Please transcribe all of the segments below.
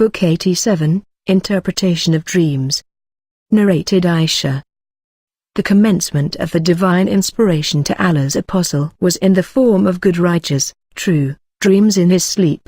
Book 87, Interpretation of Dreams. Narrated Aisha. The commencement of the divine inspiration to Allah's apostle was in the form of good righteous, true, dreams in his sleep.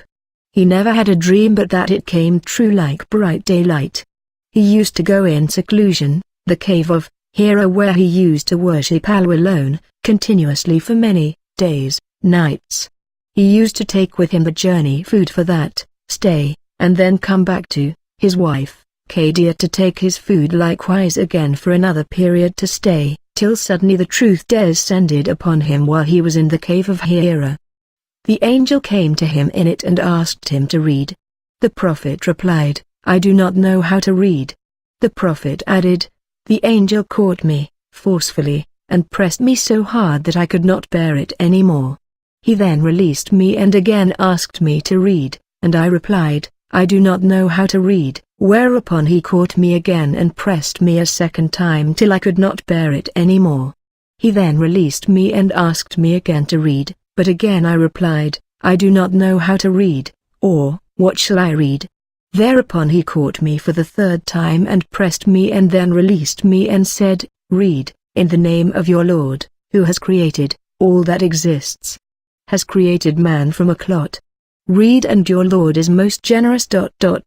He never had a dream but that it came true like bright daylight. He used to go in seclusion, the cave of Hira, where he used to worship Allah alone, continuously for many days, nights. He used to take with him the journey food for that stay, and then come back to his wife, Khadija, to take his food likewise again for another period to stay, till suddenly the truth descended upon him while he was in the cave of Hira. The angel came to him in it and asked him to read. The Prophet replied, "I do not know how to read." The Prophet added, "The angel caught me, forcefully, and pressed me so hard that I could not bear it any more. He then released me and again asked me to read, and I replied, I do not know how to read, whereupon he caught me again and pressed me a second time till I could not bear it any more. He then released me and asked me again to read, but again I replied, I do not know how to read, or, what shall I read? Thereupon he caught me for the third time and pressed me and then released me and said, Read, in the name of your Lord, who has created all that exists. Has created man from a clot. Read, and your Lord is most generous. Up to ...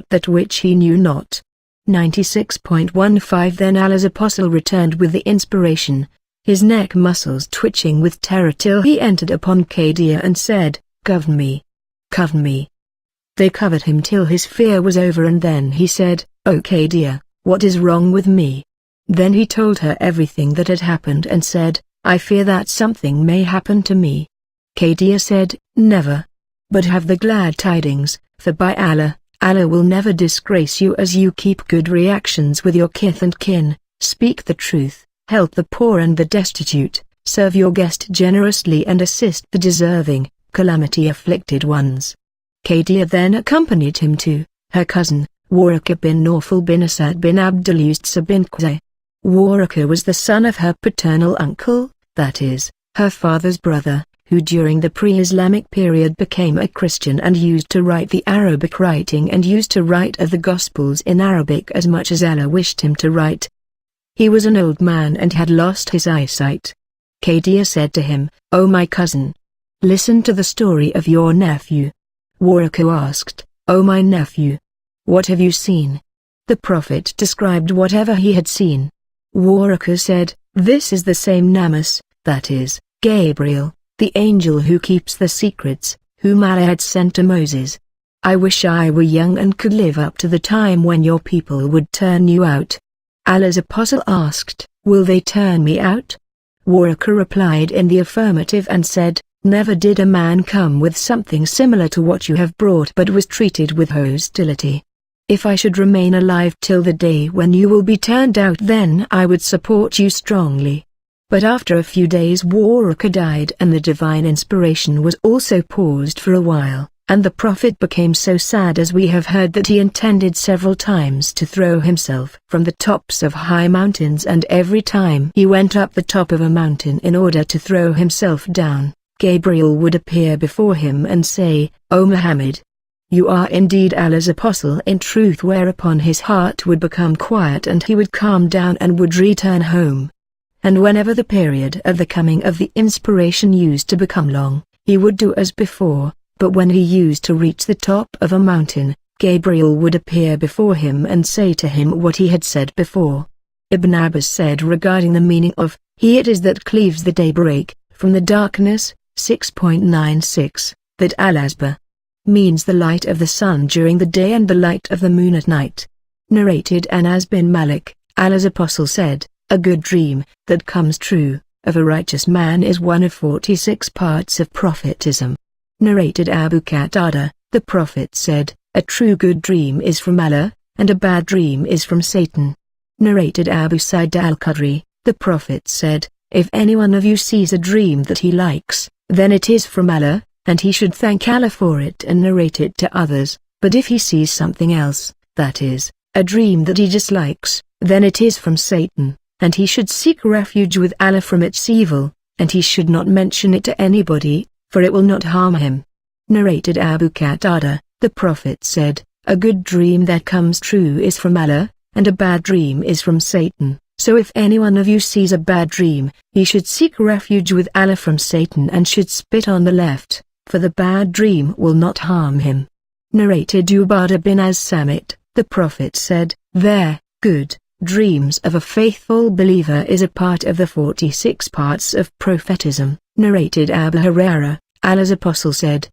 that which he knew not. 96.15 Then Allah's apostle returned with the inspiration, his neck muscles twitching with terror till he entered upon Khadija and said, Govern me. Cover me. They covered him till his fear was over, and then he said, O Khadija, what is wrong with me? Then he told her everything that had happened and said, I fear that something may happen to me. Khadija said, Never. But have the glad tidings, for by Allah, Allah will never disgrace you as you keep good reactions with your kith and kin, speak the truth, help the poor and the destitute, serve your guest generously and assist the deserving, calamity-afflicted ones. Khadija then accompanied him to her cousin, Waraka bin Nawfal bin Asad bin Abdullah bin Qusay. Waraka was the son of her paternal uncle, that is, her father's brother, who during the pre-Islamic period became a Christian and used to write the Arabic writing and used to write of the Gospels in Arabic as much as Allah wished him to write. He was an old man and had lost his eyesight. Khadija said to him, O my cousin, listen to the story of your nephew. Waraka asked, O my nephew, what have you seen? The Prophet described whatever he had seen. Waraka said, This is the same Namus, that is, Gabriel, the angel who keeps the secrets, whom Allah had sent to Moses. I wish I were young and could live up to the time when your people would turn you out. Allah's apostle asked, Will they turn me out? Waraka replied in the affirmative and said, Never did a man come with something similar to what you have brought but was treated with hostility. If I should remain alive till the day when you will be turned out, then I would support you strongly. But after a few days Waraka died and the divine inspiration was also paused for a while, and the Prophet became so sad as we have heard that he intended several times to throw himself from the tops of high mountains, and every time he went up the top of a mountain in order to throw himself down, Gabriel would appear before him and say, O Muhammad, you are indeed Allah's apostle in truth, whereupon his heart would become quiet and he would calm down and would return home. And whenever the period of the coming of the inspiration used to become long, he would do as before, but when he used to reach the top of a mountain, Gabriel would appear before him and say to him what he had said before. Ibn Abbas said regarding the meaning of, He it is that cleaves the daybreak from the darkness, 6.96, that al-Asba means the light of the sun during the day and the light of the moon at night. Narrated Anas bin Malik, Allah's apostle said, A good dream, that comes true, of a righteous man is one of 46 parts of prophetism. Narrated Abu Qatada, the Prophet said, A true good dream is from Allah, and a bad dream is from Satan. Narrated Abu Sa'id al-Khudri, the Prophet said, If any one of you sees a dream that he likes, then it is from Allah, and he should thank Allah for it and narrate it to others, but if he sees something else, that is, a dream that he dislikes, then it is from Satan, and he should seek refuge with Allah from its evil, and he should not mention it to anybody, for it will not harm him. Narrated Abu Qatada, the Prophet said, a good dream that comes true is from Allah, and a bad dream is from Satan. So if any one of you sees a bad dream, he should seek refuge with Allah from Satan and should spit on the left, for the bad dream will not harm him. Narrated Ubadah bin as-Samit, the Prophet said, good dreams of a faithful believer is a part of the 46 parts of prophetism. Narrated Abu Hurairah, Allah's Apostle said,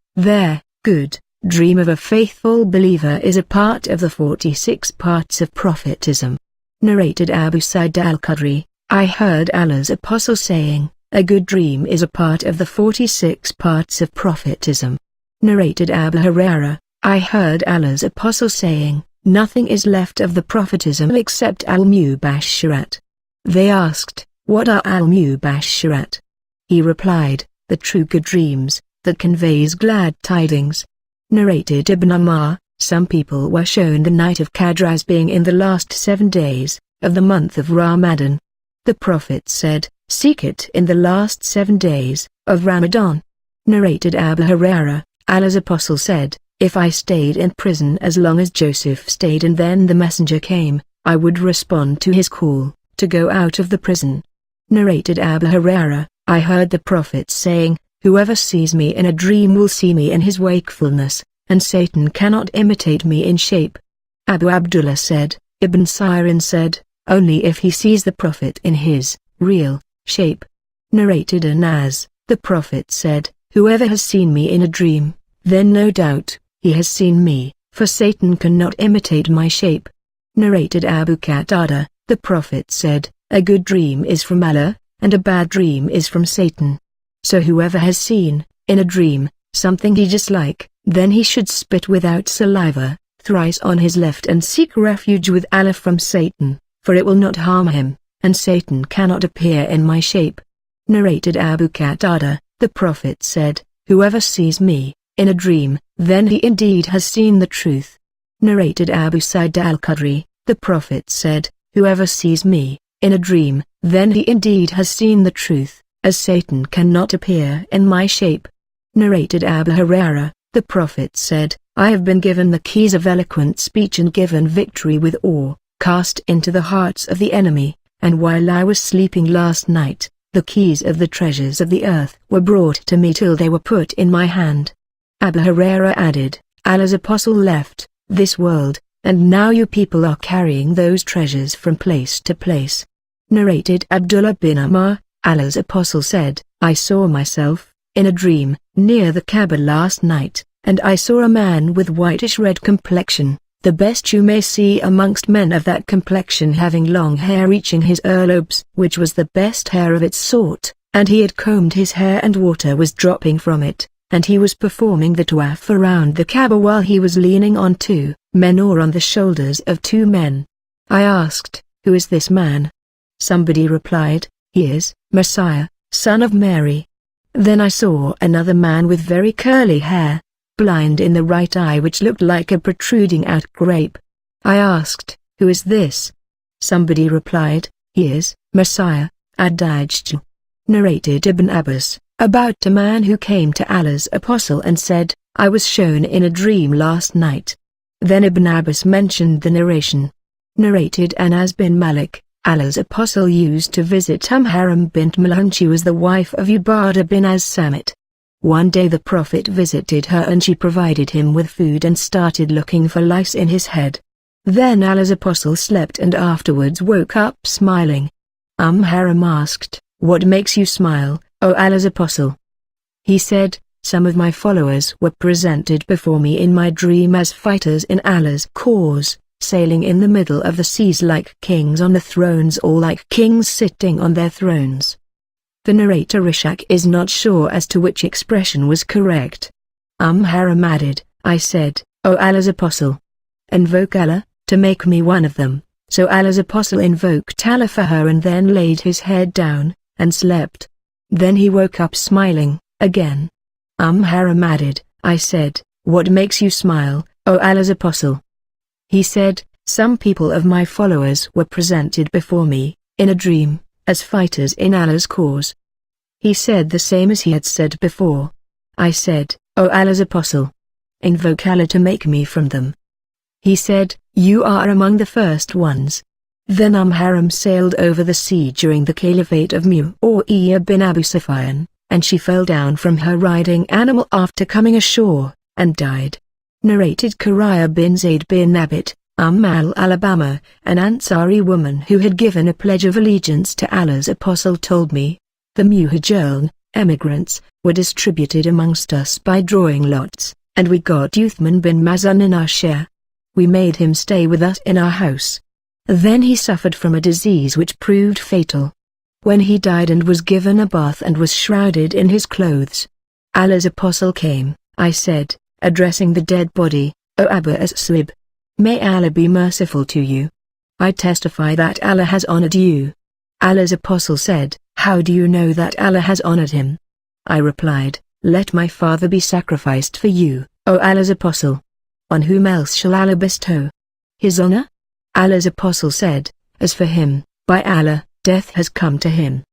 good dream of a faithful believer is a part of the 46 parts of prophetism. Narrated Abu Sa'id al-Khudri, I heard Allah's Apostle saying, a good dream is a part of the 46 parts of prophetism. Narrated Abu Hurairah, I heard Allah's Apostle saying, nothing is left of the prophetism except al-Mubashirat. They asked, what are al-Mubashirat? He replied, the true good dreams, that conveys glad tidings. Narrated Ibn Umar, some people were shown the night of Qadr as being in the last 7 days, of the month of Ramadan. The Prophet said, seek it in the last 7 days, of Ramadan. Narrated Abu Hurairah, Allah's Apostle said, if I stayed in prison as long as Joseph stayed and then the messenger came, I would respond to his call, to go out of the prison. Narrated Abu Hurairah, I heard the Prophet saying, whoever sees me in a dream will see me in his wakefulness, and Satan cannot imitate me in shape. Abu Abdullah said, Ibn Sirin said, only if he sees the Prophet in his real shape. Narrated Anas, the Prophet said, whoever has seen me in a dream, then no doubt, he has seen me, for Satan cannot imitate my shape. Narrated Abu Qatada, the Prophet said, a good dream is from Allah, and a bad dream is from Satan. So whoever has seen, in a dream, something he dislike, then he should spit without saliva, thrice on his left and seek refuge with Allah from Satan, for it will not harm him, and Satan cannot appear in my shape. Narrated Abu Qatada, the Prophet said, whoever sees me, in a dream, then he indeed has seen the truth. Narrated Abu Sa'id al-Khudri, the Prophet said, whoever sees me, in a dream, then he indeed has seen the truth, as Satan cannot appear in my shape. Narrated Abu Hurairah, the Prophet said, I have been given the keys of eloquent speech and given victory with awe, cast into the hearts of the enemy, and while I was sleeping last night, the keys of the treasures of the earth were brought to me till they were put in my hand. Abu Hurairah added, Allah's Apostle left this world, and now you people are carrying those treasures from place to place. Narrated Abdullah bin Umar, Allah's Apostle said, I saw myself, in a dream, near the Kaaba last night, and I saw a man with whitish-red complexion, the best you may see amongst men of that complexion, having long hair reaching his earlobes, which was the best hair of its sort, and he had combed his hair and water was dropping from it, and he was performing the tawaf around the Kaaba while he was leaning on 2 men or on the shoulders of 2 men. I asked, who is this man? Somebody replied, he is Messiah, son of Mary. Then I saw another man with very curly hair, blind in the right eye which looked like a protruding out grape. I asked, who is this? Somebody replied, he is Messiah, Ad-Dajjal. Narrated Ibn Abbas, about a man who came to Allah's Apostle and said, I was shown in a dream last night. Then Ibn Abbas mentioned the narration. Narrated Anas bin Malik, Allah's Apostle used to visit Haram bint Malhan. She was the wife of Ubadah bin as-Samit. One day the Prophet visited her and she provided him with food and started looking for lice in his head. Then Allah's Apostle slept and afterwards woke up smiling. Haram asked, what makes you smile, O Allah's Apostle? He said, some of my followers were presented before me in my dream as fighters in Allah's cause, sailing in the middle of the seas like kings on the thrones or like kings sitting on their thrones. The narrator Ishaq is not sure as to which expression was correct. Haram added, I said, O Allah's Apostle, invoke Allah, to make me one of them. So Allah's Apostle invoked Allah for her and then laid his head down, and slept. Then he woke up smiling, again. Haram added, I said, what makes you smile, O Allah's Apostle? He said, some people of my followers were presented before me, in a dream, as fighters in Allah's cause. He said the same as he had said before. I said, O Allah's Apostle, invoke Allah to make me from them. He said, you are among the first ones. Then Haram sailed over the sea during the caliphate of Mu'awiyah bin Abu Sufyan, and she fell down from her riding animal after coming ashore, and died. Narrated Qurayya bin Zayd bin Abit, Alabama, an Ansari woman who had given a pledge of allegiance to Allah's Apostle told me, the Muhajirun, emigrants, were distributed amongst us by drawing lots, and we got Uthman bin Mazun in our share. We made him stay with us in our house. Then he suffered from a disease which proved fatal. When he died and was given a bath and was shrouded in his clothes, Allah's Apostle came, I said, addressing the dead body, O Abu As-Suib, may Allah be merciful to you. I testify that Allah has honored you. Allah's Apostle said, how do you know that Allah has honored him? I replied, let my father be sacrificed for you, O Allah's Apostle. On whom else shall Allah bestow his honor? Allah's Apostle said, as for him, by Allah, death has come to him.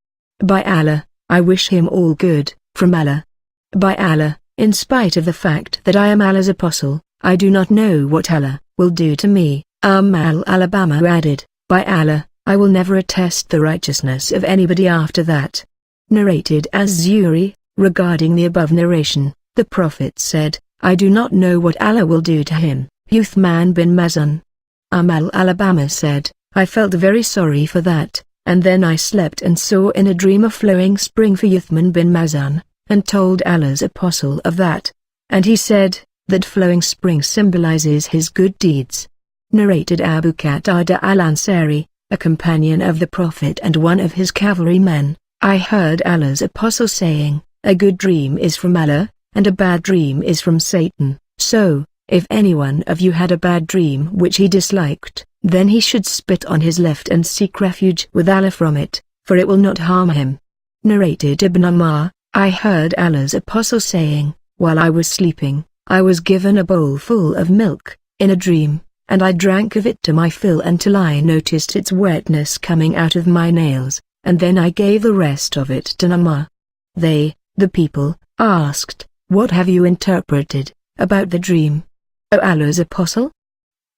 By Allah, I wish him all good, from Allah. By Allah, in spite of the fact that I am Allah's Apostle, I do not know what Allah will do to me. Alabama added, by Allah, I will never attest the righteousness of anybody after that. Narrated as Zuri, regarding the above narration, the Prophet said, I do not know what Allah will do to him. Uthman bin Mazun. Alabama said, I felt very sorry for that, and then I slept and saw in a dream a flowing spring for Uthman bin Mazun, and told Allah's Apostle of that. And he said, that flowing spring symbolizes his good deeds. Narrated Abu Qatada al-Ansari, a companion of the Prophet and one of his cavalrymen, I heard Allah's Apostle saying, a good dream is from Allah, and a bad dream is from Satan. So, if anyone of you had a bad dream which he disliked, then he should spit on his left and seek refuge with Allah from it, for it will not harm him. Narrated Ibn Umar, I heard Allah's Apostle saying, while I was sleeping, I was given a bowl full of milk, in a dream, and I drank of it to my fill until I noticed its wetness coming out of my nails, and then I gave the rest of it to Nama. They, the people, asked, what have you interpreted about the dream, O Allah's Apostle?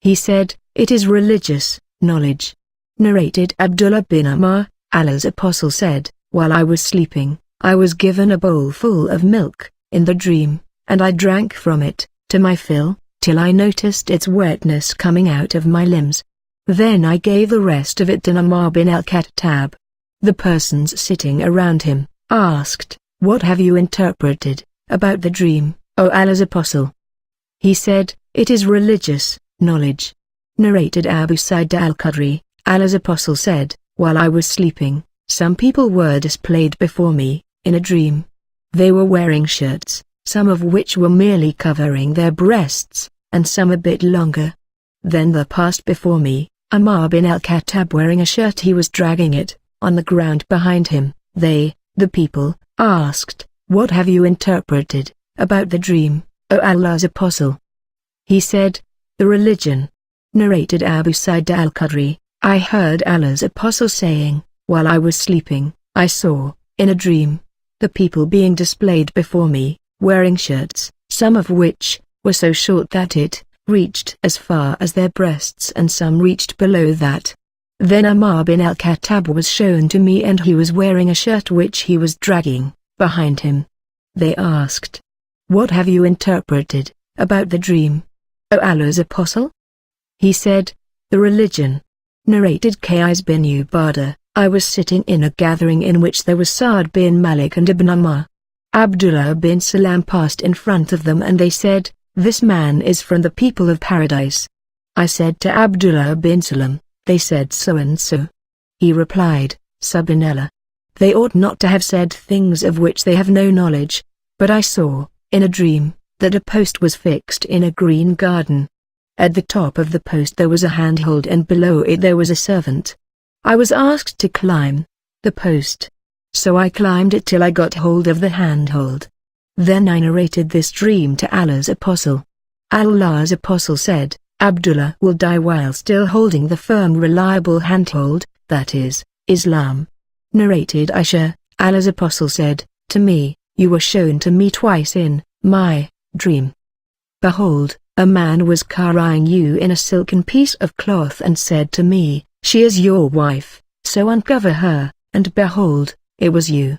He said, it is religious knowledge. Narrated Abdullah bin Umar, Allah's Apostle said, while I was sleeping, I was given a bowl full of milk, in the dream, and I drank from it, to my fill, till I noticed its wetness coming out of my limbs. Then I gave the rest of it to Umar bin al-Khattab. The persons sitting around him, asked, what have you interpreted about the dream, O Allah's Apostle? He said, it is religious knowledge. Narrated Abu Sa'id al-Khudri, Allah's Apostle said, while I was sleeping, some people were displayed before me, in a dream. They were wearing shirts, some of which were merely covering their breasts, and some a bit longer. Then there passed before me, Umar bin al-Khattab wearing a shirt. He was dragging it, on the ground behind him. They, the people, asked, what have you interpreted about the dream, O Allah's Apostle? He said, the religion. Narrated Abu Sa'id al-Khudri, I heard Allah's Apostle saying, while I was sleeping, I saw, in a dream, the people being displayed before me, wearing shirts, some of which were so short that it reached as far as their breasts and some reached below that. Then Umar bin al-Khattab was shown to me and he was wearing a shirt which he was dragging behind him. They asked, what have you interpreted about the dream, O Allah's Apostle? He said, the religion. Narrated Qais bin Ubadah, I was sitting in a gathering in which there was Sa'd bin Malik and Ibn Umar. Abdullah bin Salam passed in front of them and they said, this man is from the people of paradise. I said to Abdullah bin Salam, they said so and so. He replied, Subhanallah. They ought not to have said things of which they have no knowledge, but I saw, in a dream, that a post was fixed in a green garden. At the top of the post there was a handhold and below it there was a servant. I was asked to climb the post. So I climbed it till I got hold of the handhold. Then I narrated this dream to Allah's Apostle. Allah's Apostle said, Abdullah will die while still holding the firm reliable handhold, that is, Islam. Narrated Aisha, Allah's Apostle said, to me, you were shown to me twice in My dream. Behold, a man was carrying you in a silken piece of cloth and said to me, she is your wife, so uncover her, and behold, it was you.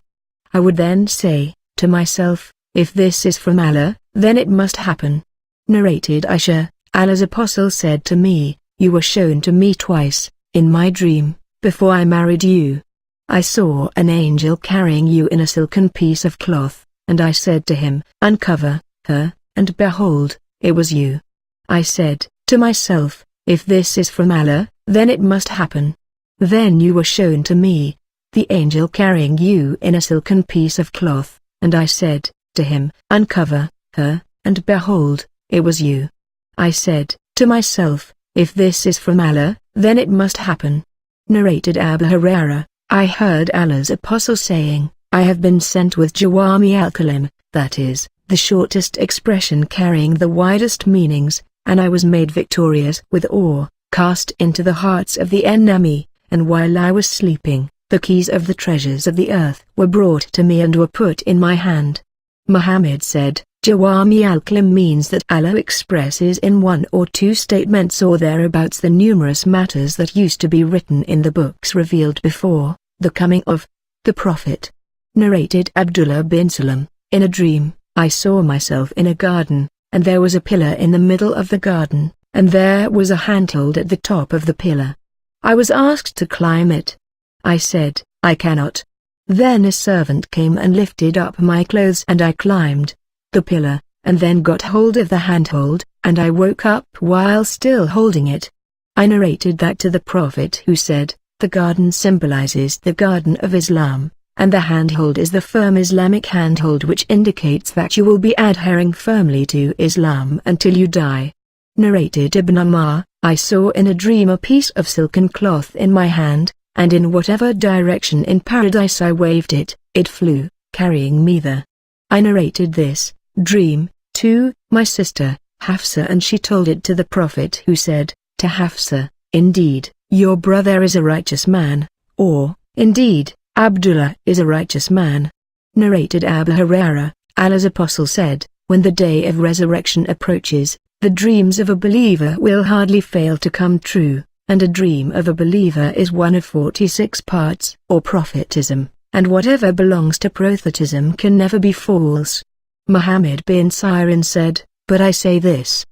I would then say to myself, if this is from Allah, then it must happen. Narrated Aisha, Allah's Apostle said to me, you were shown to me twice, in my dream, before I married you. I saw an angel carrying you in a silken piece of cloth, and I said to him, uncover her, and behold, it was you. I said to myself, if this is from Allah, then it must happen. Then you were shown to me, the angel carrying you in a silken piece of cloth, and I said to him, uncover her, and behold, it was you. I said to myself, if this is from Allah, then it must happen. Narrated Abu Hurairah, I heard Allah's Apostle saying, I have been sent with Jawami al-Kalim, that is, the shortest expression carrying the widest meanings, and I was made victorious with awe, cast into the hearts of the enemy, and while I was sleeping, the keys of the treasures of the earth were brought to me and were put in my hand. Muhammad said, Jawami al-Kalim means that Allah expresses in one or two statements or thereabouts the numerous matters that used to be written in the books revealed before the coming of the Prophet. Narrated Abdullah bin Salam, in a dream, I saw myself in a garden, and there was a pillar in the middle of the garden, and there was a handhold at the top of the pillar. I was asked to climb it. I said, I cannot. Then a servant came and lifted up my clothes and I climbed the pillar, and then got hold of the handhold, and I woke up while still holding it. I narrated that to the Prophet, who said, the garden symbolizes the garden of Islam, and the handhold is the firm Islamic handhold which indicates that you will be adhering firmly to Islam until you die. Narrated Ibn Umar, I saw in a dream a piece of silken cloth in my hand, and in whatever direction in paradise I waved it, it flew, carrying me there. I narrated this dream to my sister, Hafsa, and she told it to the Prophet, who said to Hafsa, indeed, your brother is a righteous man, or, indeed, Abdullah is a righteous man. Narrated Abu Hurairah, Allah's Apostle said, when the day of resurrection approaches, the dreams of a believer will hardly fail to come true, and a dream of a believer is one of 46 parts, or prophetism, and whatever belongs to prophetism can never be false. Muhammad bin Sirin said, but I say this.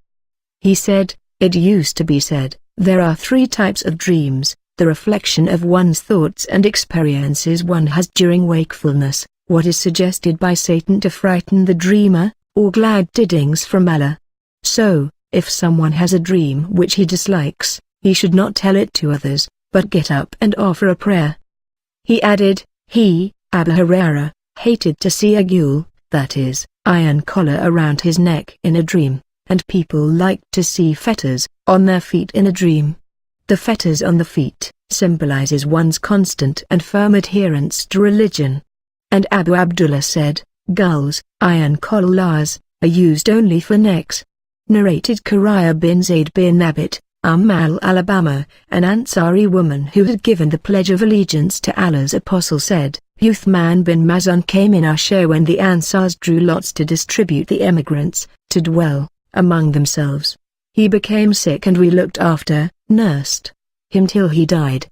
He said, it used to be said, there are 3 types of dreams, the reflection of one's thoughts and experiences one has during wakefulness, what is suggested by Satan to frighten the dreamer, or glad tidings from Allah. So, if someone has a dream which he dislikes, he should not tell it to others, but get up and offer a prayer. He added, he, Abu Hurairah, hated to see a gul, that is, iron collar around his neck in a dream, and people liked to see fetters on their feet in a dream. The fetters on the feet symbolizes one's constant and firm adherence to religion. And Abu Abdullah said, gulls, iron collars, are used only for necks. Narrated Qurayya bin Zayd bin Nabit, Alabama, an Ansari woman who had given the pledge of allegiance to Allah's Apostle said, Uthman bin Mazun came in our share when the Ansars drew lots to distribute the emigrants, to dwell among themselves. He became sick and we looked after, nursed him till he died.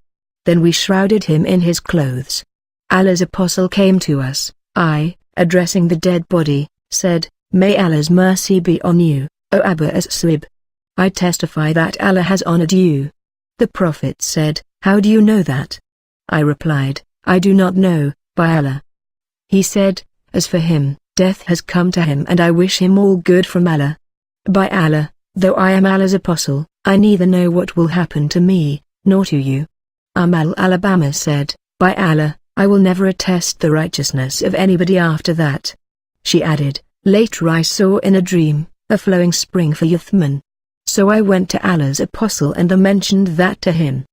Then we shrouded him in his clothes. Allah's Apostle came to us. I, addressing the dead body, said, may Allah's mercy be on you, O Abu As-Sib. I testify that Allah has honored you. The Prophet said, how do you know that? I replied, I do not know, by Allah. He said, as for him, death has come to him and I wish him all good from Allah. By Allah, though I am Allah's Apostle, I neither know what will happen to me, nor to you. Alabama said, by Allah, I will never attest the righteousness of anybody after that. She added, later I saw in a dream, a flowing spring for Uthman. So I went to Allah's Apostle and mentioned that to him.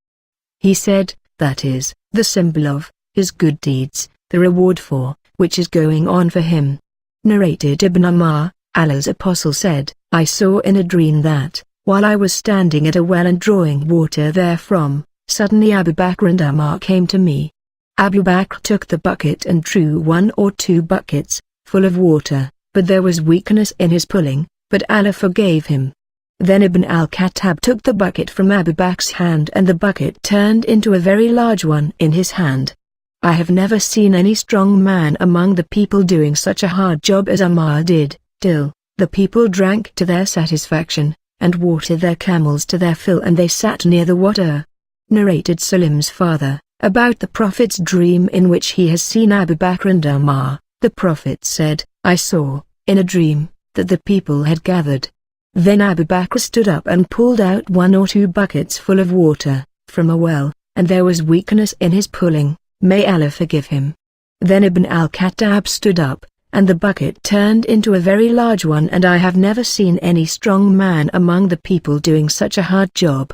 He said, that is, the symbol of his good deeds, the reward for which is going on for him. Narrated Ibn Umar, Allah's Apostle said, I saw in a dream that, while I was standing at a well and drawing water therefrom, suddenly Abu Bakr and Umar came to me. Abu Bakr took the bucket and drew 1 or 2 buckets, full of water, but there was weakness in his pulling, but Allah forgave him. Then Ibn al-Khattab took the bucket from Abu Bakr's hand and the bucket turned into a very large one in his hand. I have never seen any strong man among the people doing such a hard job as Ammar did, till the people drank to their satisfaction, and watered their camels to their fill, and they sat near the water. Narrated Salim's father, about the Prophet's dream in which he has seen Abu Bakr and Ammar. The Prophet said, I saw, in a dream, that the people had gathered. Then Abu Bakr stood up and pulled out 1 or 2 buckets full of water, from a well, and there was weakness in his pulling, may Allah forgive him. Then Ibn al-Khattab stood up, and the bucket turned into a very large one, and I have never seen any strong man among the people doing such a hard job.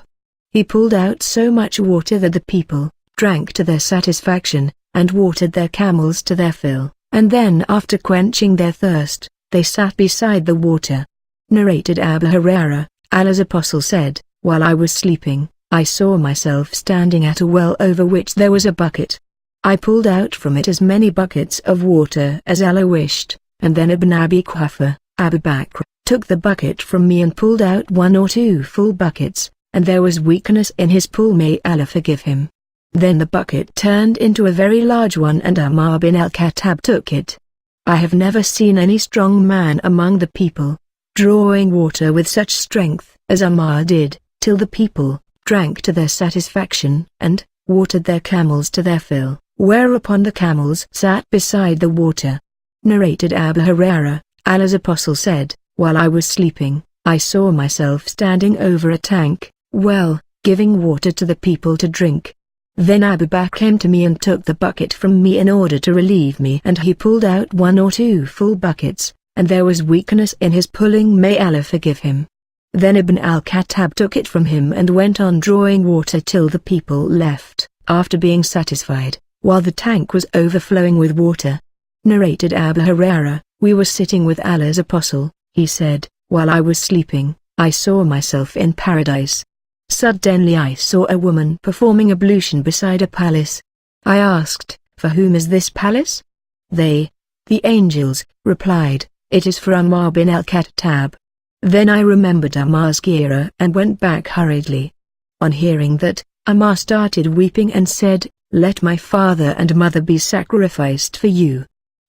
He pulled out so much water that the people drank to their satisfaction, and watered their camels to their fill, and then after quenching their thirst, they sat beside the water. Narrated Abu Hurairah, Allah's Apostle said, while I was sleeping, I saw myself standing at a well over which there was a bucket. I pulled out from it as many buckets of water as Allah wished, and then Ibn Abi Quhafa, Abu Bakr, took the bucket from me and pulled out 1 or 2 full buckets, and there was weakness in his pull, may Allah forgive him. Then the bucket turned into a very large one and Ammar bin al-Khattab took it. I have never seen any strong man among the people drawing water with such strength as Ammar did, till the people drank to their satisfaction, and watered their camels to their fill, whereupon the camels sat beside the water. Narrated Abu Hurairah, Allah's Apostle said, while I was sleeping, I saw myself standing over a tank, well, giving water to the people to drink. Then Abu Bakr came to me and took the bucket from me in order to relieve me, and he pulled out 1 or 2 full buckets, and there was weakness in his pulling, may Allah forgive him. Then Ibn al-Khattab took it from him and went on drawing water till the people left, after being satisfied, while the tank was overflowing with water. Narrated Abu Hurairah, we were sitting with Allah's Apostle, he said, while I was sleeping, I saw myself in paradise. Suddenly I saw a woman performing ablution beside a palace. I asked, for whom is this palace? They, the angels, replied, it is for Ammar bin al-Khattab. Then I remembered Ammar's gira and went back hurriedly. On hearing that, Ammar started weeping and said, let my father and mother be sacrificed for you.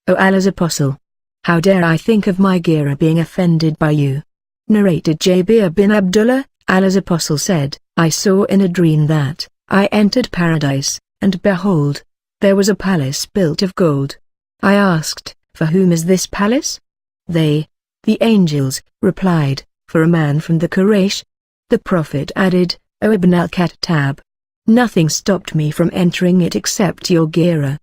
O Allah's Apostle! How dare I think of my gira being offended by you? Narrated Jabir bin Abdullah, Allah's Apostle said, I saw in a dream that I entered paradise, and behold, there was a palace built of gold. I asked, for whom is this palace? They, the angels, replied, for a man from the Quraysh. The Prophet added, O Ibn al-Khattab, nothing stopped me from entering it except your gira.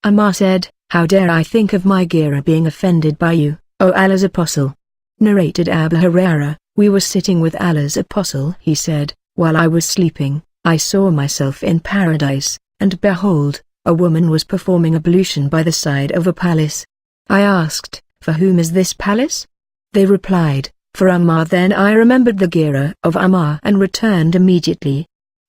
Ammar said, how dare I think of my gira being offended by you, O Allah's Apostle? Narrated Abu Hurairah, we were sitting with Allah's Apostle, he said, while I was sleeping, I saw myself in paradise, and behold, a woman was performing ablution by the side of a palace. I asked, for whom is this palace? They replied, for Ammar. Then I remembered the gira of Ammar and returned immediately.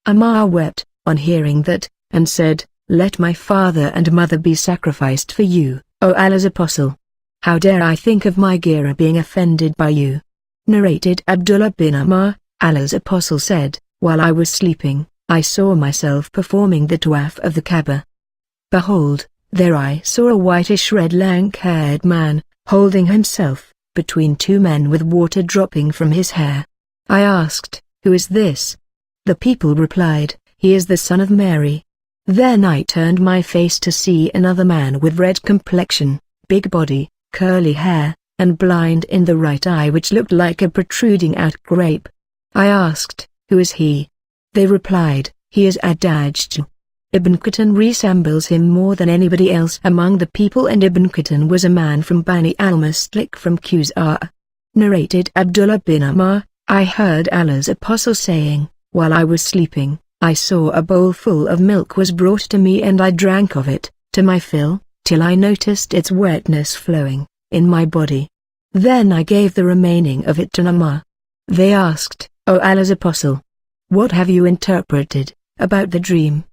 Ammar wept, on hearing that, and said, let my father and mother be sacrificed for you, O Allah's Apostle. How dare I think of my gira being offended by you? Narrated Abdullah bin Ammar, Allah's Apostle said, while I was sleeping, I saw myself performing the tawaf of the Kaaba. Behold, there I saw a whitish red lank-haired man, holding himself, between 2 men with water dropping from his hair. I asked, who is this? The people replied, he is the son of Mary. Then I turned my face to see another man with red complexion, big body, curly hair, and blind in the right eye which looked like a protruding out grape. I asked, who is he? They replied, he is Adajj. Ibn Qatan resembles him more than anybody else among the people, and Ibn Qatan was a man from Bani al-Mustalik from Khuzaa. Narrated Abdullah bin Ammar, I heard Allah's Apostle saying, while I was sleeping, I saw a bowl full of milk was brought to me and I drank of it, to my fill, till I noticed its wetness flowing in my body. Then I gave the remaining of it to Ammar. They asked, O Allah's Apostle, what have you interpreted about the dream?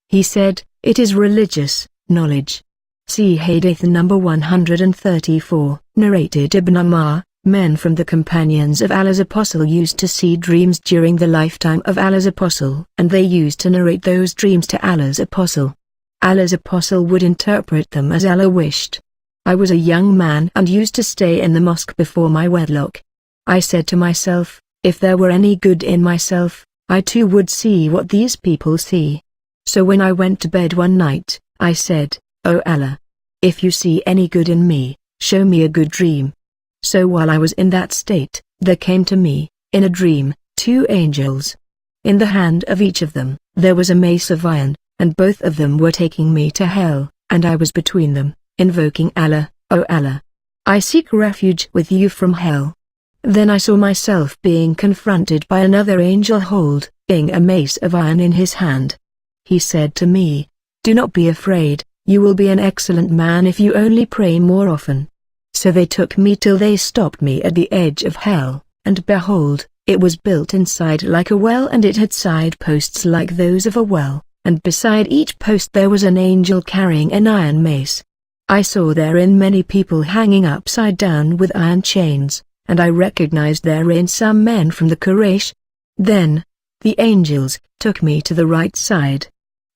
He said, it is religious knowledge. See Hadith number 134. Narrated Ibn Umar, men from the companions of Allah's Apostle used to see dreams during the lifetime of Allah's Apostle, and they used to narrate those dreams to Allah's Apostle. Allah's Apostle would interpret them as Allah wished. I was a young man and used to stay in the mosque before my wedlock. I said to myself, if there were any good in myself, I too would see what these people see. So when I went to bed one night, I said, O Allah, if you see any good in me, show me a good dream. So while I was in that state, there came to me, in a dream, 2 angels. In the hand of each of them, there was a mace of iron, and both of them were taking me to hell, and I was between them, invoking Allah, O Allah, I seek refuge with you from hell. Then I saw myself being confronted by another angel holding a mace of iron in his hand. He said to me, do not be afraid, you will be an excellent man if you only pray more often. So they took me till they stopped me at the edge of hell, and behold, it was built inside like a well and it had side posts like those of a well, and beside each post there was an angel carrying an iron mace. I saw therein many people hanging upside down with iron chains, and I recognized therein some men from the Quraysh. Then, the angels took me to the right side.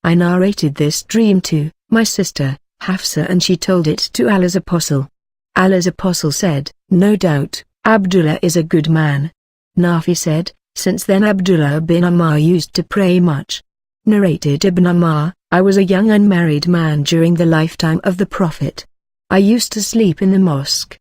I narrated this dream to my sister, Hafsa, and she told it to Allah's Apostle. Allah's Apostle said, no doubt, Abdullah is a good man. Nafi said, since then Abdullah bin Umar used to pray much. Narrated Ibn Umar, I was a young unmarried man during the lifetime of the Prophet. I used to sleep in the mosque.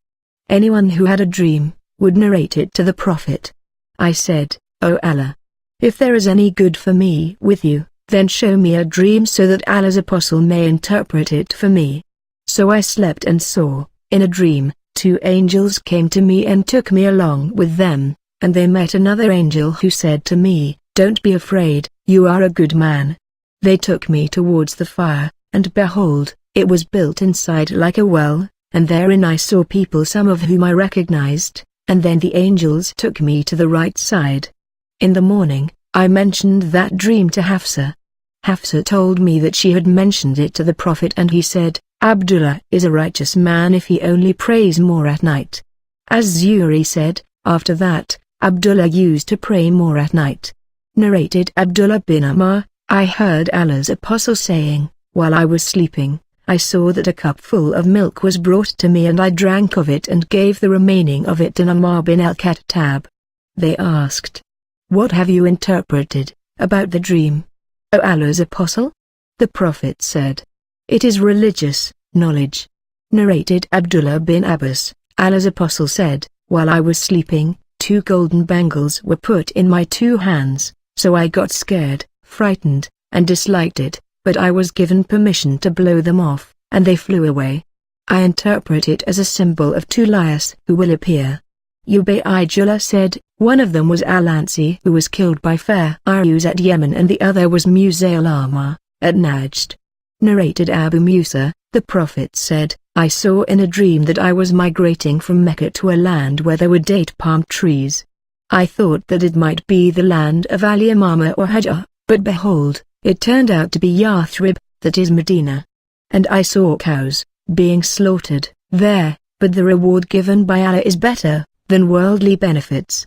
Anyone who had a dream would narrate it to the Prophet. I said, O Allah, if there is any good for me with you, then show me a dream so that Allah's Apostle may interpret it for me. So I slept and saw, in a dream, 2 angels came to me and took me along with them, and they met another angel who said to me, don't be afraid, you are a good man. They took me towards the fire, and behold, it was built inside like a well, and therein I saw people some of whom I recognized, and then the angels took me to the right side. In the morning, I mentioned that dream to Hafsa. Hafsa told me that she had mentioned it to the Prophet and he said, Abdullah is a righteous man if he only prays more at night. As Zuhri said, after that, Abdullah used to pray more at night. Narrated Abdullah bin Umar, I heard Allah's Apostle saying, while I was sleeping, I saw that a cup full of milk was brought to me and I drank of it and gave the remaining of it to Umar bin al-Khattab. They asked, what have you interpreted about the dream, O Allah's Apostle? The Prophet said, it is religious knowledge. Narrated Abdullah bin Abbas, Allah's Apostle said, while I was sleeping, 2 golden bangles were put in my 2 hands, so I got scared, frightened, and disliked it, but I was given permission to blow them off, and they flew away. I interpret it as a symbol of 2 liars who will appear. Ubaydullah said, one of them was Al-Ansi who was killed by Fairuz at Yemen and the other was Musaylama, at Najd. Narrated Abu Musa, the Prophet said, I saw in a dream that I was migrating from Mecca to a land where there were date palm trees. I thought that it might be the land of Al-Yamama or Hajjah, but behold, it turned out to be Yathrib, that is Medina. And I saw cows being slaughtered there, but the reward given by Allah is better than worldly benefits.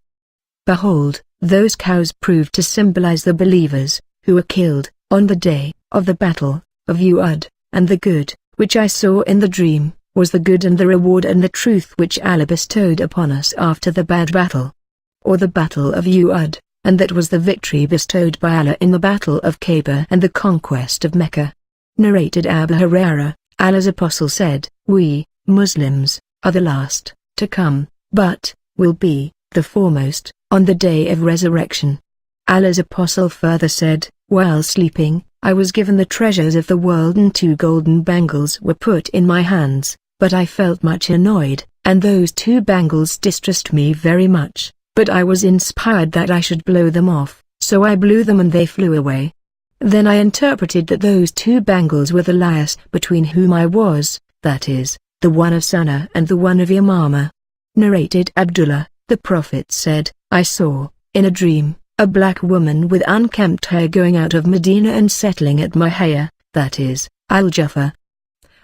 Behold, those cows proved to symbolize the believers who were killed on the day of the battle of Uhud, and the good, which I saw in the dream, was the good and the reward and the truth which Allah bestowed upon us after the bad battle, or the battle of Uhud, and that was the victory bestowed by Allah in the battle of Kaaba and the conquest of Mecca. Narrated Abu Hurairah, Allah's Apostle said, we, Muslims, are the last to come, but will be the foremost on the day of resurrection. Allah's Apostle further said, while sleeping, I was given the treasures of the world and 2 golden bangles were put in my hands, but I felt much annoyed, and those 2 bangles distressed me very much, but I was inspired that I should blow them off, so I blew them and they flew away. Then I interpreted that those 2 bangles were the liars between whom I was, that is, the one of Sunnah and the one of Yamama. Narrated Abdullah, the Prophet said, I saw, in a dream, a black woman with unkempt hair going out of Medina and settling at Mahaya, that is, Al-Jaffa.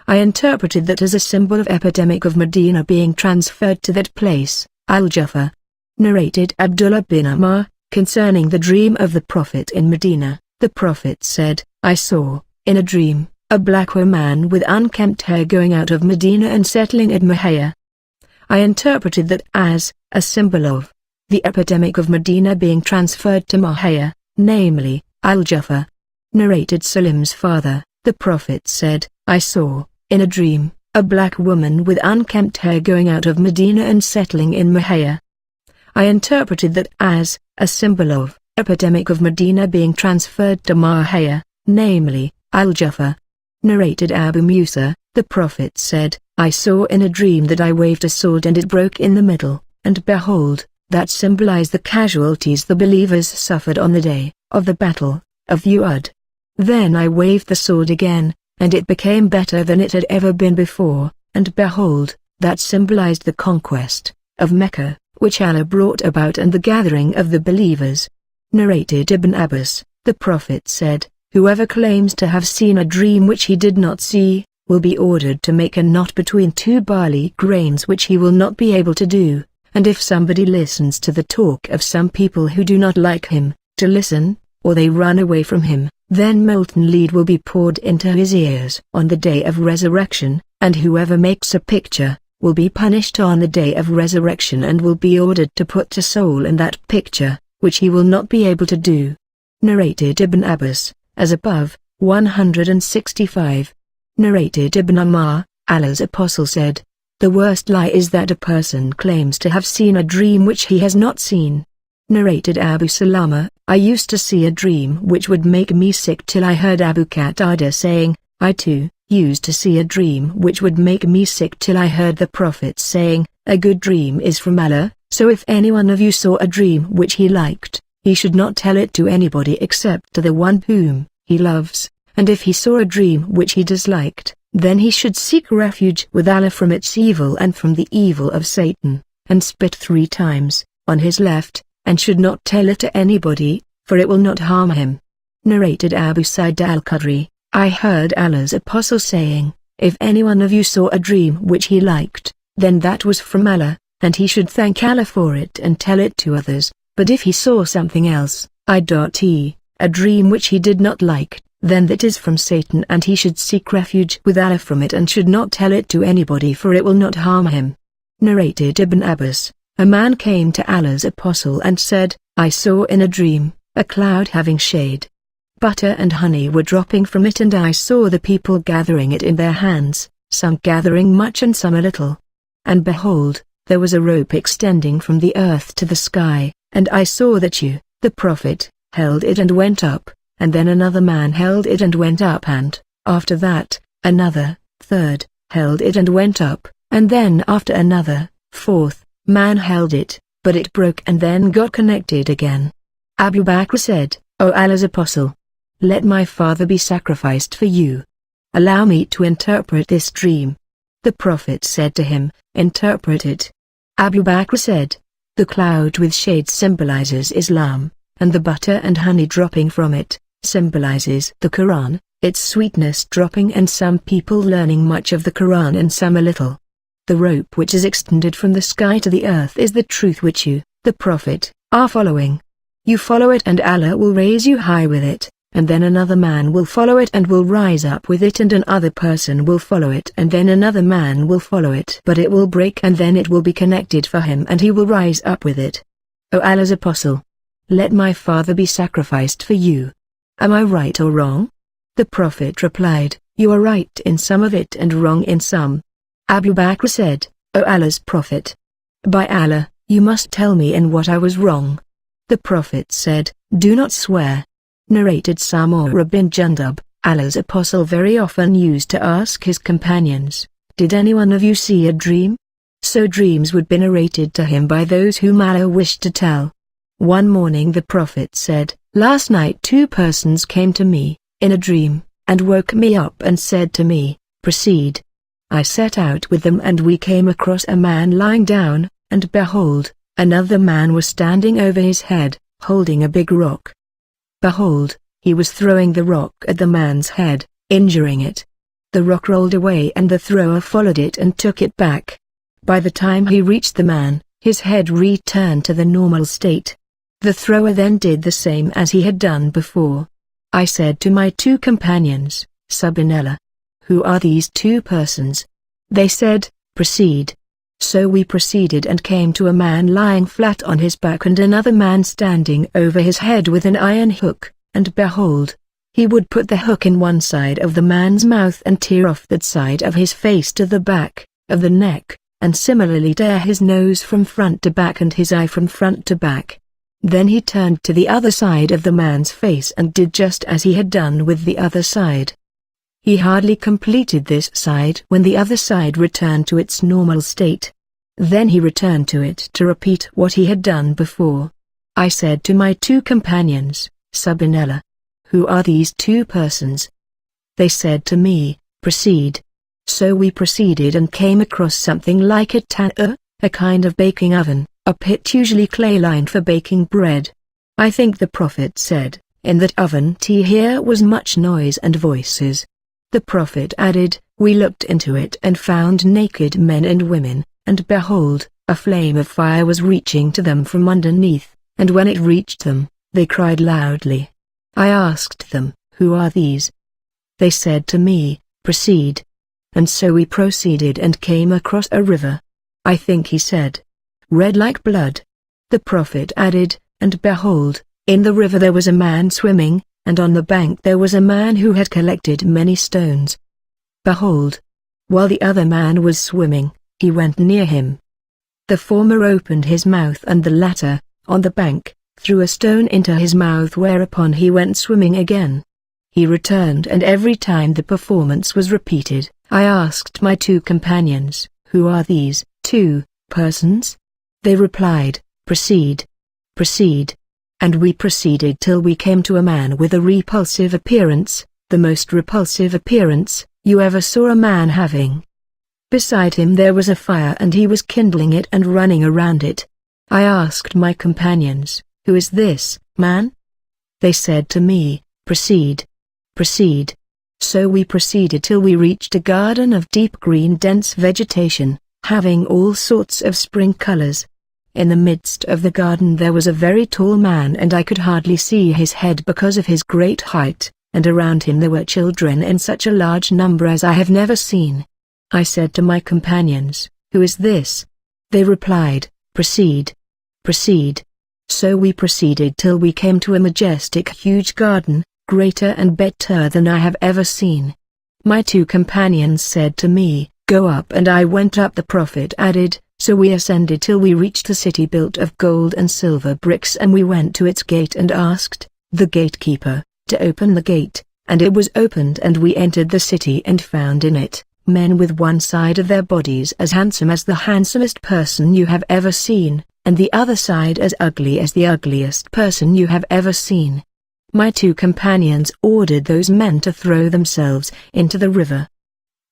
I interpreted that as a symbol of epidemic of Medina being transferred to that place. Al-Jaffa. Narrated Abdullah bin Amr, concerning the dream of the Prophet in Medina, the Prophet said, I saw, in a dream, a black woman with unkempt hair going out of Medina and settling at Mahaya. I interpreted that as a symbol of the epidemic of Medina being transferred to Mahaya, namely, Al-Jaffa. Narrated Salim's father, the Prophet said, I saw, in a dream, a black woman with unkempt hair going out of Medina and settling in Mahaya. I interpreted that as a symbol of epidemic of Medina being transferred to Mahaya, namely, Al-Jaffa. Narrated Abu Musa, the Prophet said, I saw in a dream that I waved a sword and it broke in the middle, and behold, that symbolized the casualties the believers suffered on the day of the battle of Uhud. Then I waved the sword again, and it became better than it had ever been before, and behold, that symbolized the conquest of Mecca, which Allah brought about, and the gathering of the believers. Narrated Ibn Abbas, the Prophet said, whoever claims to have seen a dream which he did not see, will be ordered to make a knot between two barley grains, which he will not be able to do, and if somebody listens to the talk of some people who do not like him, to listen, or they run away from him, then molten lead will be poured into his ears on the day of resurrection, and whoever makes a picture, will be punished on the day of resurrection and will be ordered to put a soul in that picture, which he will not be able to do. Narrated Ibn Abbas, as above, 165. Narrated Ibn Ammar, Allah's Apostle said, the worst lie is that a person claims to have seen a dream which he has not seen. Narrated Abu Salama, I used to see a dream which would make me sick till I heard Abu Qatada saying, I too used to see a dream which would make me sick till I heard the Prophet saying, a good dream is from Allah, so if any one of you saw a dream which he liked, he should not tell it to anybody except to the one whom he loves, and if he saw a dream which he disliked, then he should seek refuge with Allah from its evil and from the evil of Satan, and spit 3 times on his left, and should not tell it to anybody, for it will not harm him. Narrated Abu Sa'id al-Khudri, I heard Allah's Apostle saying, if any one of you saw a dream which he liked, then that was from Allah, and he should thank Allah for it and tell it to others, but if he saw something else, a dream which he did not like, then that is from Satan, and he should seek refuge with Allah from it and should not tell it to anybody, for it will not harm him. Narrated Ibn Abbas, a man came to Allah's Apostle and said, I saw in a dream, a cloud having shade. Butter and honey were dropping from it, and I saw the people gathering it in their hands, some gathering much and some a little. And behold, there was a rope extending from the earth to the sky, and I saw that you, the Prophet, held it and went up, and then another man held it and went up, and, after that, another, third, held it and went up, and then after another, fourth, man held it, but it broke and then got connected again. Abu Bakr said, O Allah's Apostle, let my father be sacrificed for you. Allow me to interpret this dream. The Prophet said to him, interpret it. Abu Bakr said, the cloud with shade symbolizes Islam, and the butter and honey dropping from it symbolizes the Quran, its sweetness dropping and some people learning much of the Quran and some a little. The rope which is extended from the sky to the earth is the truth which you, the Prophet, are following. You follow it and Allah will raise you high with it, and then another man will follow it and will rise up with it, and another person will follow it, and then another man will follow it, but it will break and then it will be connected for him and he will rise up with it. O Allah's Apostle, let my father be sacrificed for you. Am I right or wrong? The Prophet replied, you are right in some of it and wrong in some. Abu Bakr said, O Allah's Prophet, by Allah, you must tell me in what I was wrong. The Prophet said, do not swear. Narrated Samurah bin Jundub, Allah's Apostle very often used to ask his companions, did any one of you see a dream? So dreams would be narrated to him by those whom Allah wished to tell. One morning the Prophet said, last night 2 persons came to me, in a dream, and woke me up and said to me, proceed. I set out with them and we came across a man lying down, and behold, another man was standing over his head, holding a big rock. Behold, he was throwing the rock at the man's head, injuring it. The rock rolled away and the thrower followed it and took it back. By the time he reached the man, his head returned to the normal state. The thrower then did the same as he had done before. I said to my two companions, Subhanallah, who are these two persons? They said, proceed. So we proceeded and came to a man lying flat on his back and another man standing over his head with an iron hook, and behold, he would put the hook in one side of the man's mouth and tear off that side of his face to the back of the neck, and similarly tear his nose from front to back and his eye from front to back. Then he turned to the other side of the man's face and did just as he had done with the other side. He hardly completed this side when the other side returned to its normal state. Then he returned to it to repeat what he had done before. I said to my two companions, Subhanallah, who are these two persons? They said to me, proceed. So we proceeded and came across something like a tan'ur, a kind of baking oven, a pit usually clay-lined for baking bread. I think the Prophet said, in that oven here was much noise and voices. The Prophet added, we looked into it and found naked men and women, and behold, a flame of fire was reaching to them from underneath, and when it reached them, they cried loudly. I asked them, who are these? They said to me, proceed. And so we proceeded and came across a river. I think he said, red like blood. The Prophet added, and behold, in the river there was a man swimming, and on the bank there was a man who had collected many stones. Behold, while the other man was swimming, he went near him. The former opened his mouth and the latter, on the bank, threw a stone into his mouth whereupon he went swimming again. He returned and every time the performance was repeated, I asked my two companions, who are these two persons? They replied, proceed. Proceed. And we proceeded till we came to a man with a repulsive appearance, the most repulsive appearance you ever saw a man having. Beside him there was a fire and he was kindling it and running around it. I asked my companions, who is this man? They said to me, proceed. Proceed. So we proceeded till we reached a garden of deep green dense vegetation, having all sorts of spring colors. In the midst of the garden there was a very tall man and I could hardly see his head because of his great height, and around him there were children in such a large number as I have never seen. I said to my companions, who is this? They replied, proceed. Proceed. So we proceeded till we came to a majestic huge garden, greater and better than I have ever seen. My two companions said to me, go up, and I went up. The Prophet added, so we ascended till we reached a city built of gold and silver bricks, and we went to its gate and asked the gatekeeper to open the gate, and it was opened and we entered the city and found in it men with one side of their bodies as handsome as the handsomest person you have ever seen, and the other side as ugly as the ugliest person you have ever seen. My two companions ordered those men to throw themselves into the river.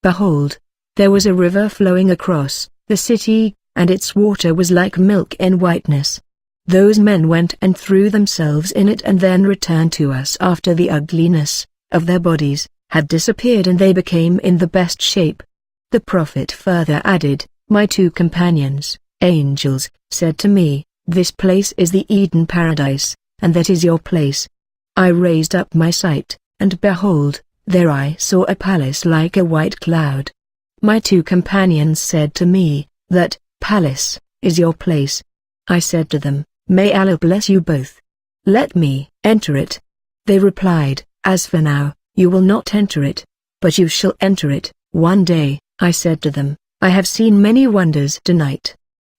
Behold, there was a river flowing across the city, and its water was like milk in whiteness. Those men went and threw themselves in it and then returned to us after the ugliness of their bodies had disappeared and they became in the best shape. The Prophet further added, my two companions, angels, said to me, this place is the Eden paradise, and that is your place. I raised up my sight, and behold, there I saw a palace like a white cloud. My two companions said to me, that palace is your place. I said to them, may Allah bless you both. Let me enter it. They replied, as for now, you will not enter it, but you shall enter it one day. I said to them, I have seen many wonders tonight.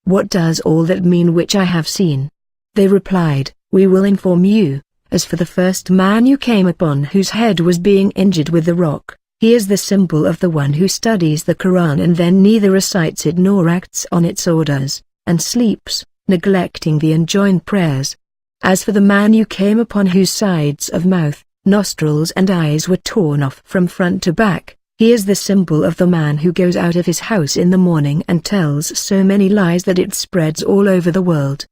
What does all that mean which I have seen? They replied, we will inform you. As for the first man you came upon whose head was being injured with the rock, he is the symbol of the one who studies the Quran and then neither recites it nor acts on its orders, and sleeps, neglecting the enjoined prayers. As for the man you came upon whose sides of mouth, nostrils and eyes were torn off from front to back, he is the symbol of the man who goes out of his house in the morning and tells so many lies that it spreads all over the world.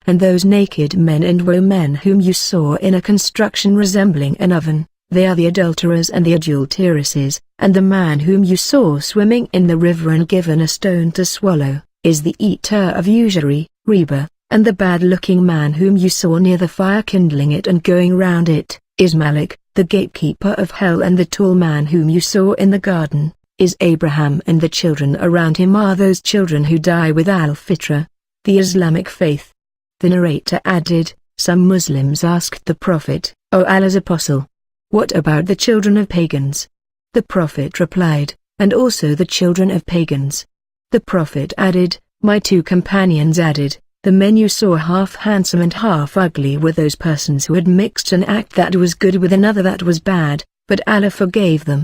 And those naked men and women whom you saw in a construction resembling an oven, They are the adulterers and the adulteresses, and the man whom you saw swimming in the river and given a stone to swallow, is the eater of usury, riba, and the bad-looking man whom you saw near the fire kindling it and going round it, is Malik, the gatekeeper of hell, and the tall man whom you saw in the garden, is Abraham, and the children around him are those children who die with al-fitra, the Islamic faith. The narrator added, some Muslims asked the Prophet, O Allah's Apostle, what about the children of pagans? The Prophet replied, and also the children of pagans. The Prophet added, my two companions added, the men you saw half handsome and half ugly were those persons who had mixed an act that was good with another that was bad, but Allah forgave them.